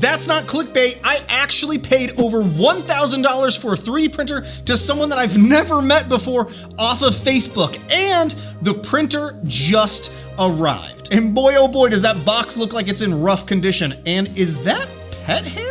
That's not clickbait. I actually paid over $1,000 for a 3D printer to someone that I've never met before off of Facebook, and the printer just arrived. And boy, oh boy, does that box look like it's in rough condition. And is that pet hair?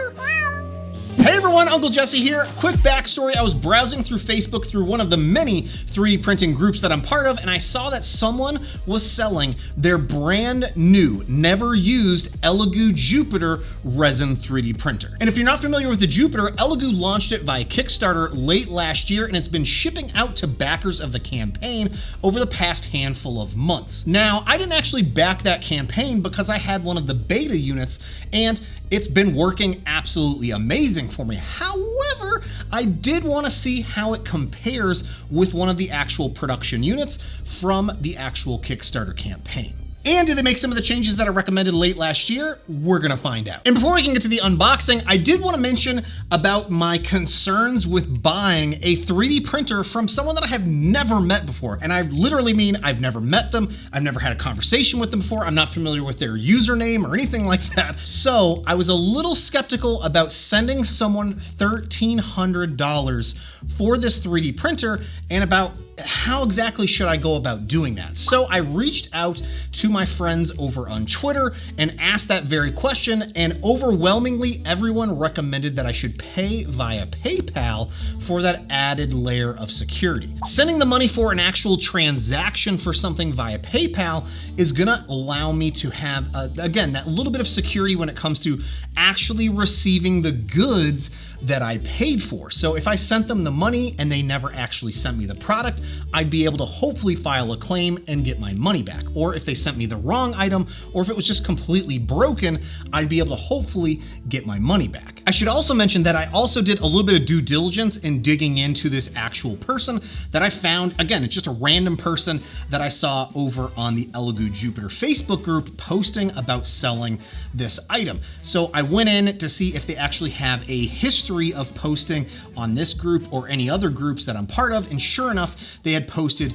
Hey everyone, Uncle Jesse here. Quick backstory, I was browsing through Facebook through one of the many 3D printing groups that I'm part of, and I saw that someone was selling their brand new, never used Elegoo Jupiter resin 3D printer. And if you're not familiar with the Jupiter, Elegoo launched it via Kickstarter late last year, and it's been shipping out to backers of the campaign over the past handful of months. Now, I didn't actually back that campaign because I had one of the beta units, and it's been working absolutely amazing for me. However, I did want to see how it compares with one of the actual production units from the actual Kickstarter campaign. And did they make some of the changes that I recommended late last year? We're gonna find out. And before we can get to the unboxing, I did want to mention about my concerns with buying a 3D printer from someone that I have never met before. And I literally mean I've never met them, I've never had a conversation with them before, I'm not familiar with their username or anything like that. So I was a little skeptical about sending someone $1,300 for this 3D printer and about how exactly should I go about doing that? So I reached out to my friends over on Twitter and asked that very question, and overwhelmingly everyone recommended that I should pay via PayPal for that added layer of security. Sending the money for an actual transaction for something via PayPal is gonna allow me to have, again, that little bit of security when it comes to actually receiving the goods that I paid for. So if I sent them the money and they never actually sent me the product, I'd be able to hopefully file a claim and get my money back. Or if they sent me the wrong item, or if it was just completely broken, I'd be able to hopefully get my money back. I should also mention that I also did a little bit of due diligence in digging into this actual person that I found. Again, it's just a random person that I saw over on the Elegoo Jupiter Facebook group posting about selling this item. So I went in to see if they actually have a history of posting on this group or any other groups that I'm part of, and sure enough, they had posted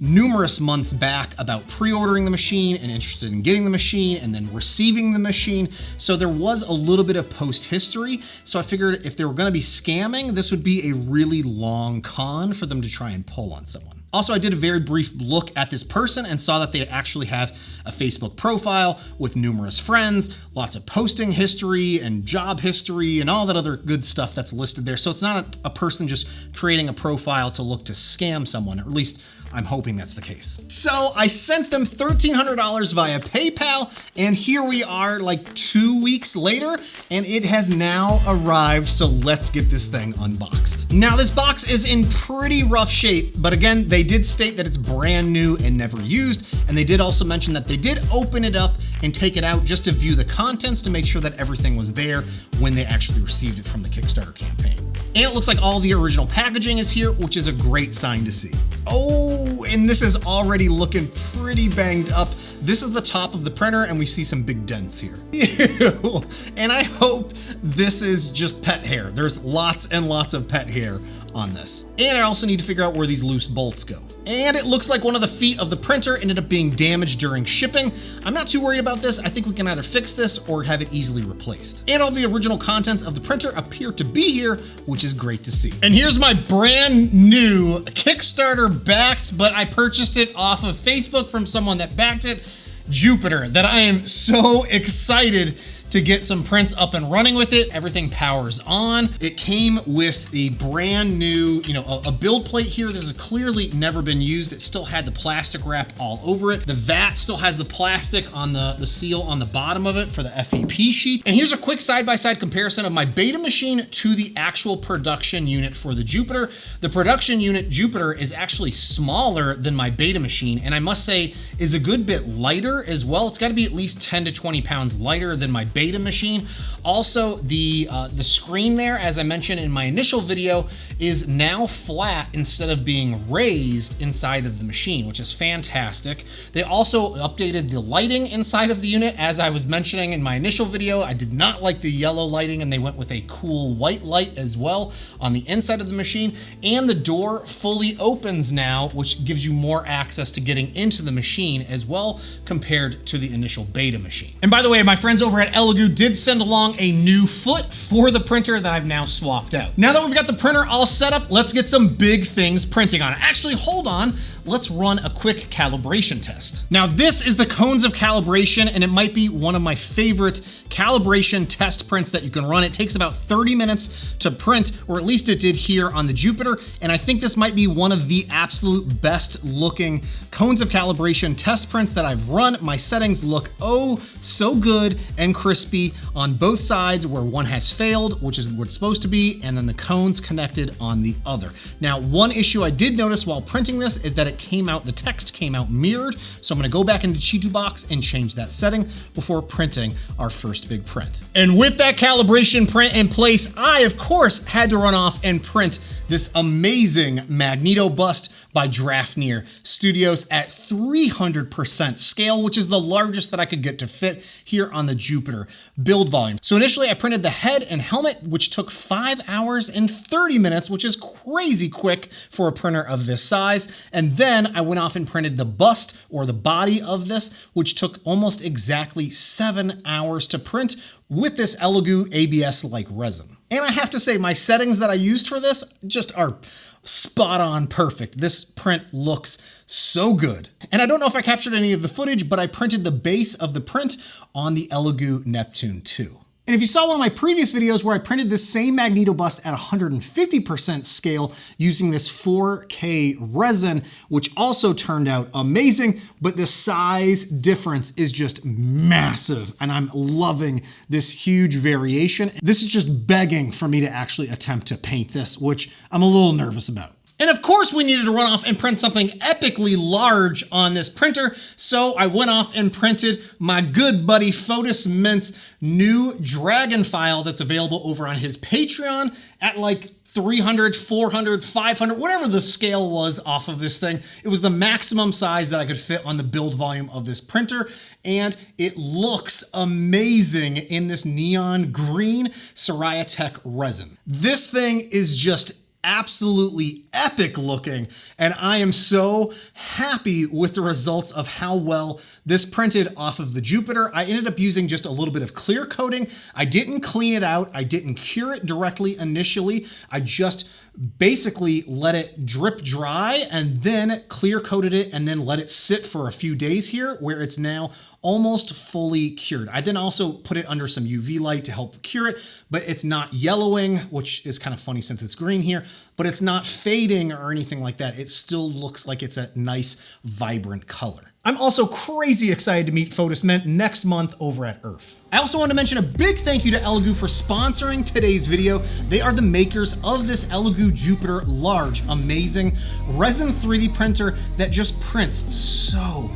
numerous months back about pre-ordering the machine and interested in getting the machine and then receiving the machine. So there was a little bit of post history. So I figured if they were going to be scamming, this would be a really long con for them to try and pull on someone. Also, I did a very brief look at this person and saw that they actually have a Facebook profile with numerous friends, lots of posting history and job history and all that other good stuff that's listed there. So it's not a person just creating a profile to look to scam someone, or at least I'm hoping that's the case. So I sent them $1,300 via PayPal, and here we are like 2 weeks later, and it has now arrived. So let's get this thing unboxed. Now this box is in pretty rough shape, but again, they did state that it's brand new and never used. And they did also mention that they did open it up and take it out just to view the contents to make sure that everything was there when they actually received it from the Kickstarter campaign. And it looks like all the original packaging is here, which is a great sign to see. Oh, and this is already looking pretty banged up. This is the top of the printer, and we see some big dents here. Ew. And I hope this is just pet hair. There's lots and lots of pet hair on this. And I also need to figure out where these loose bolts go. And it looks like one of the feet of the printer ended up being damaged during shipping. I'm not too worried about this. I think we can either fix this or have it easily replaced. And all the original contents of the printer appear to be here, which is great to see. And here's my brand new Kickstarter backed, but I purchased it off of Facebook from someone that backed it, Jupiter, that I am so excited to get some prints up and running with it. Everything powers on. It came with a brand new, a build plate here. This has clearly never been used. It still had the plastic wrap all over it. The vat still has the plastic on the seal on the bottom of it for the FEP sheet. And here's a quick side-by-side comparison of my beta machine to the actual production unit for the Jupiter. The production unit Jupiter is actually smaller than my beta machine, and I must say is a good bit lighter as well. It's got to be at least 10 to 20 pounds lighter than my beta machine. Also, the screen there, as I mentioned in my initial video, is now flat instead of being raised inside of the machine, which is fantastic. They also updated the lighting inside of the unit. As I was mentioning in my initial video, I did not like the yellow lighting, and they went with a cool white light as well on the inside of the machine. And the door fully opens now, which gives you more access to getting into the machine as well compared to the initial beta machine. And by the way, my friends over at Elegoo did send along a new foot for the printer that I've now swapped out. Now that we've got the printer all set up, let's get some big things printing on it. Actually, hold on. Let's run a quick calibration test. Now, this is the cones of calibration, and it might be one of my favorite calibration test prints that you can run. It takes about 30 minutes to print, or at least it did here on the Jupiter, and I think this might be one of the absolute best looking cones of calibration test prints that I've run. My settings look oh so good and crispy on both sides, where one has failed, which is what it's supposed to be, and then the cones connected on the other. Now, one issue I did notice while printing this is that the text came out mirrored, so I'm gonna go back into Chitubox and change that setting before printing our first big print. And with that calibration print in place, I, of course, had to run off and print this amazing Magneto bust by Drafnir Studios at 300% scale, which is the largest that I could get to fit here on the Jupiter build volume. So initially I printed the head and helmet, which took 5 hours and 30 minutes, which is crazy quick for a printer of this size. And then I went off and printed the bust, or the body of this, which took almost exactly 7 hours to print with this Elegoo ABS-like resin. And I have to say, my settings that I used for this just are spot on perfect. This print looks so good. And I don't know if I captured any of the footage, but I printed the base of the print on the Elegoo Neptune 2. And if you saw one of my previous videos where I printed this same Magneto bust at 150% scale using this 4K resin, which also turned out amazing, but the size difference is just massive, and I'm loving this huge variation. This is just begging for me to actually attempt to paint this, which I'm a little nervous about. And of course we needed to run off and print something epically large on this printer, so I went off and printed my good buddy FotisMint's new Dragon file that's available over on his Patreon at like 300, 400, 500, whatever the scale was off of this thing. It was the maximum size that I could fit on the build volume of this printer, and it looks amazing in this neon green Soraya Tech resin. This thing is just absolutely epic looking, and I am so happy with the results of how well this printed off of the Jupiter. I ended up using just a little bit of clear coating. I didn't clean it out. I didn't cure it directly initially. I just basically let it drip dry and then clear coated it and then let it sit for a few days here, where it's now almost fully cured. I then also put it under some UV light to help cure it, but it's not yellowing, which is kind of funny since it's green here, but it's not fading or anything like that. It still looks like it's a nice, vibrant color. I'm also crazy excited to meet FotisMint next month over at IRF. I also want to mention a big thank you to Elegoo for sponsoring today's video. They are the makers of this Elegoo Jupiter large, amazing resin 3D printer that just prints so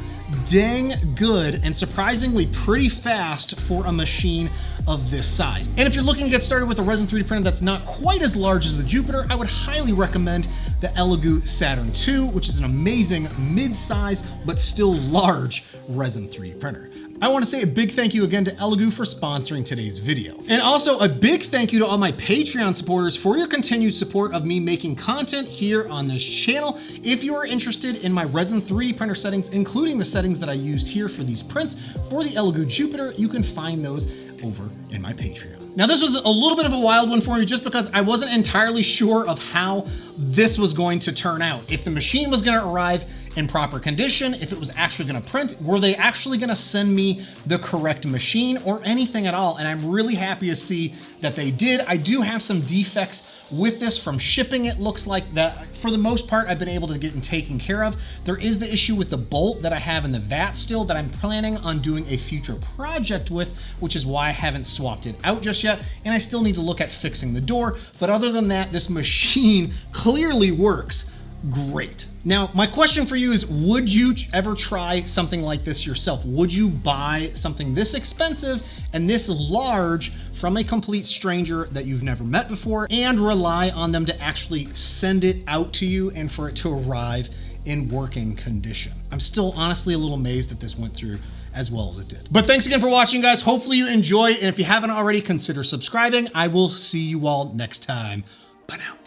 dang good and surprisingly pretty fast for a machine of this size. And if you're looking to get started with a resin 3D printer that's not quite as large as the Jupiter, I would highly recommend the Elegoo Saturn II, which is an amazing mid-size but still large resin 3D printer. I want to say a big thank you again to Elegoo for sponsoring today's video. And also a big thank you to all my Patreon supporters for your continued support of me making content here on this channel. If you are interested in my resin 3D printer settings, including the settings that I used here for these prints for the Elegoo Jupiter, you can find those over in my Patreon. Now, this was a little bit of a wild one for me just because I wasn't entirely sure of how this was going to turn out. If the machine was going to arrive in proper condition, if it was actually going to print, were they actually going to send me the correct machine or anything at all? And I'm really happy to see that they did. I do have some defects with this from shipping. It looks like that for the most part I've been able to get taken care of. There is the issue with the bolt that I have in the vat still that I'm planning on doing a future project with, which is why I haven't swapped it out just yet, and I still need to look at fixing the door. But other than that, this machine clearly works great. Now, my question for you is, would you ever try something like this yourself? Would you buy something this expensive and this large from a complete stranger that you've never met before and rely on them to actually send it out to you and for it to arrive in working condition? I'm still honestly a little amazed that this went through as well as it did. But thanks again for watching, guys. Hopefully you enjoyed, and if you haven't already, consider subscribing. I will see you all next time. Bye now.